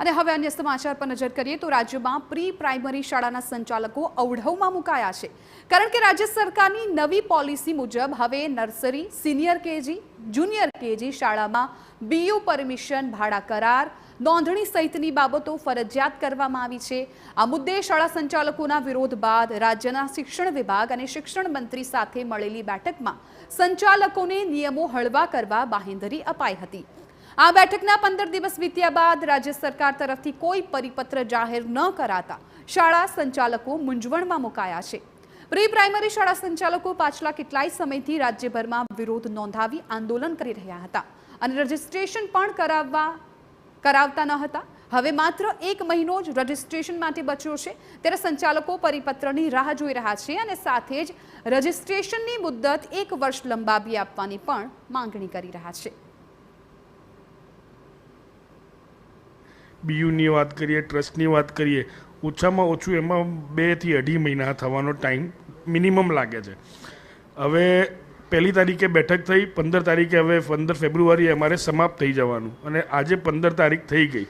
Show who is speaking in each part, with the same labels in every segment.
Speaker 1: અને હવે અન્ય સમાચાર પર નજર કરીએ તો રાજ્યમાં પ્રી પ્રાઇમરી શાળાના સંચાલકો અવઢવમાં મુકાયા છે, કારણ કે રાજ્ય સરકારની નવી પોલિસી મુજબ હવે nursery, senior KG, junior KG શાળામાં બીયુ પરમિશન, ભાડા કરાર, નોંધણી સહિતની બાબતો ફરજિયાત કરવામાં આવી છે। આ મુદ્દે શાળા સંચાલકોના વિરોધ બાદ રાજ્યના શિક્ષણ વિભાગ અને શિક્ષણ મંત્રી સાથે મળેલી બેઠકમાં સંચાલકોને નિયમો હળવા કરવા બાંહેધરી અપાઈ હતી। આ બેઠકના 15 દિવસ વીત્યા બાદ રાજ્ય સરકાર તરફથી કોઈ પરિપત્ર જાહેર ન કરાતા શાળા સંચાલકો મૂંઝવણમાં મુકાયા છે। પ્રી પ્રાઇમરી શાળા સંચાલકો પાછલા કેટલાય સમયથી રાજ્યભરમાં વિરોધ નોંધાવી આંદોલન કરી રહ્યા હતા અને રજીસ્ટ્રેશન પણ કરાવતા ન હતા। હવે માત્ર 1 મહિનો જ રજીસ્ટ્રેશન માટે બચ્યો છે, ત્યારે સંચાલકો પરિપત્રની રાહ જોઈ રહ્યા છે અને સાથે જ રજીસ્ટ્રેશનની મુદત 1 વર્ષ લંબાવી આપવાની પણ માંગણી કરી રહ્યા છે।
Speaker 2: બીયુની વાત કરીએ, ટ્રસ્ટની વાત કરીએ, ઓછામાં ઓછું એમાં 2 થી 2.5 મહિના થવાનો ટાઈમ મિનિમમ લાગે છે। હવે 1 તારીખે બેઠક થઈ, 15 તારીખે હવે 15 ફેબ્રુઆરીએ અમારે સમાપ્ત થઈ જવાનું અને આજે 15 તારીખ થઈ ગઈ।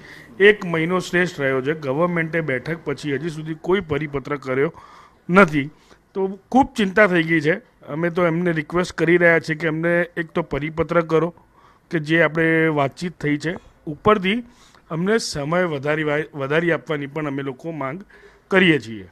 Speaker 2: 1 મહિનો શ્રેષ્ઠ રહ્યો છે। ગવર્મેન્ટે બેઠક પછી હજી સુધી કોઈ પરિપત્ર કર્યો નથી, તો ખૂબ ચિંતા થઈ ગઈ છે। અમે તો એમને રિક્વેસ્ટ કરી રહ્યા છીએ કે અમને એક તો પરિપત્ર કરો કે જે આપણે વાતચીત થઈ છે, ઉપરથી અમને સમય વધારી આપવાની પણ અમે લોકો માંગ કરીએ છીએ।